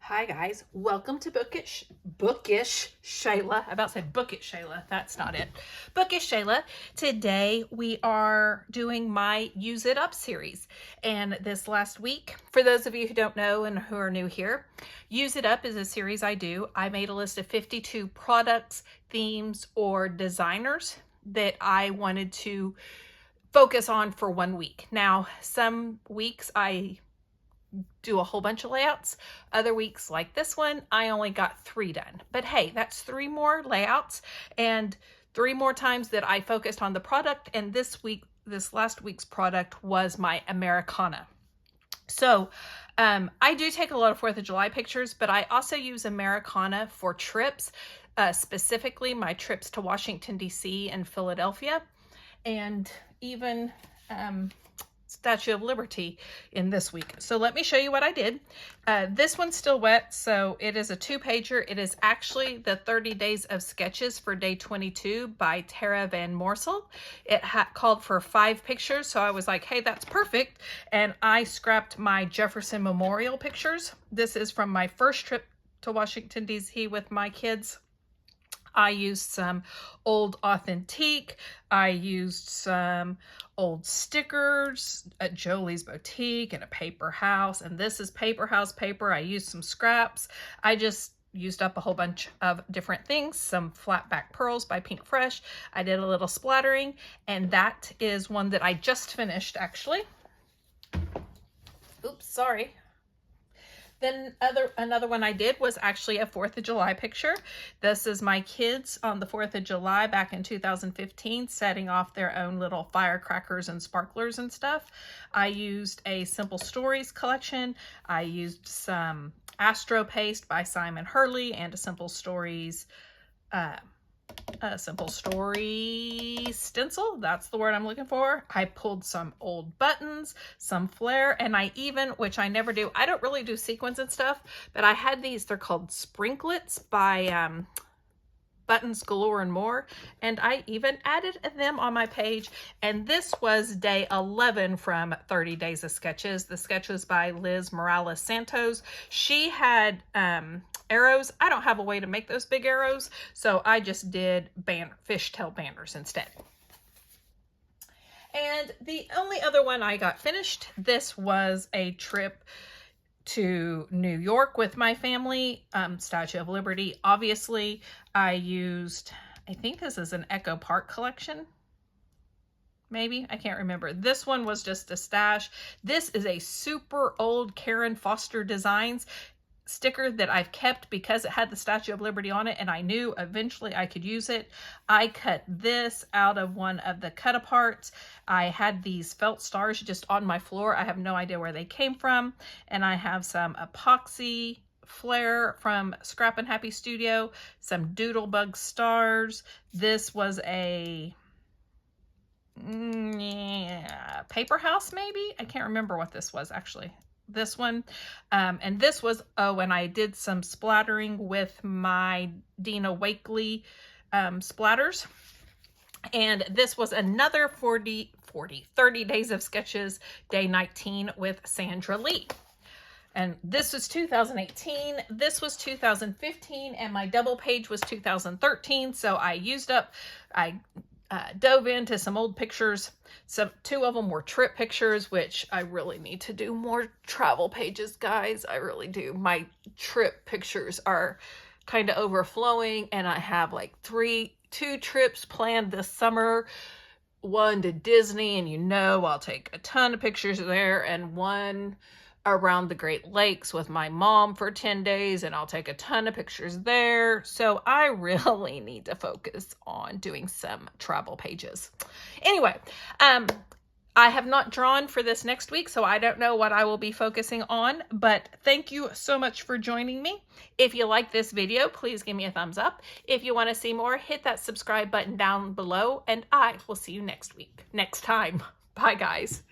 Hi guys, welcome to Bookish Shayla. I about said Book It Shayla. That's not it. Bookish Shayla. Today we are doing my Use It Up series. And this last week, for those of you who don't know and who are new here, Use It Up is a series I do. I made a list of 52 products, themes, or designers that I wanted to focus on for 1 week. Now, some weeks I do a whole bunch of layouts. Other weeks like this one, I only got 3 done. But hey, that's 3 more layouts and 3 more times that I focused on the product. And this last week's product was my Americana. So I do take a lot of 4th of July pictures, but I also use Americana for trips, specifically my trips to Washington, D.C. and Philadelphia, and even Statue of Liberty in this week. So let me show you what I did. This one's still wet, so it is a 2-pager. It is actually the 30 Days of Sketches for Day 22 by Tara Van Morsel. It called for 5 pictures, so I was like, hey, that's perfect. And I scrapped my Jefferson Memorial pictures. This is from my first trip to Washington, D.C. with my kids. I used some old Authentique. I used some old stickers at Jolie's Boutique and a paper house. And this is paper house paper. I used some scraps. I just used up a whole bunch of different things. Some flat back pearls by Pink Fresh. I did a little splattering. And that is one that I just finished, actually. Oops, sorry. Then another one I did was actually a 4th of July picture. This is my kids on the 4th of July back in 2015 setting off their own little firecrackers and sparklers and stuff. I used a Simple Stories collection. I used some Astro Paste by Simon Hurley and a Simple Story stencil. That's the word I'm looking for. I pulled some old buttons, some flair, and I even, which I never do, I don't really do sequins and stuff, but I had these, they're called Sprinklets by Buttons Galore and More, and I even added them on my page. And this was day 11 from 30 Days of Sketches. The sketch was by Liz Morales Santos. She had arrows. I don't have a way to make those big arrows, so I just did fishtail banners instead. And the only other one I got finished, this was a trip to New York with my family, Statue of Liberty. Obviously, I used, I think this is an Echo Park collection. Maybe, I can't remember. This one was just a stash. This is a super old Karen Foster Designs sticker that I've kept because it had the Statue of Liberty on it and I knew eventually I could use it. I cut this out of one of the cut aparts. I had these felt stars just on my floor. I have no idea where they came from. And I have some epoxy flair from Scrap and Happy Studio, some Doodlebug stars. This was a paper house maybe? I can't remember what this was actually. This one, and this was, oh, and I did some splattering with my Dina Wakley splatters. And this was another 30 Days of Sketches, day 19 with Sandra Lee. And this was 2018, this was 2015, and my double page was 2013. So I dove into some old pictures. 2 of them were trip pictures, which I really need to do more travel pages, guys. I really do. My trip pictures are kind of overflowing, and I have like 2 trips planned this summer. One to Disney, and I'll take a ton of pictures there, and one around the Great Lakes with my mom for 10 days, and I'll take a ton of pictures there. So I really need to focus on doing some travel pages. Anyway, I have not drawn for this next week, so I don't know what I will be focusing on, but thank you so much for joining me. If you like this video, please give me a thumbs up. If you want to see more, hit that subscribe button down below, and I will see you next time. Bye, guys.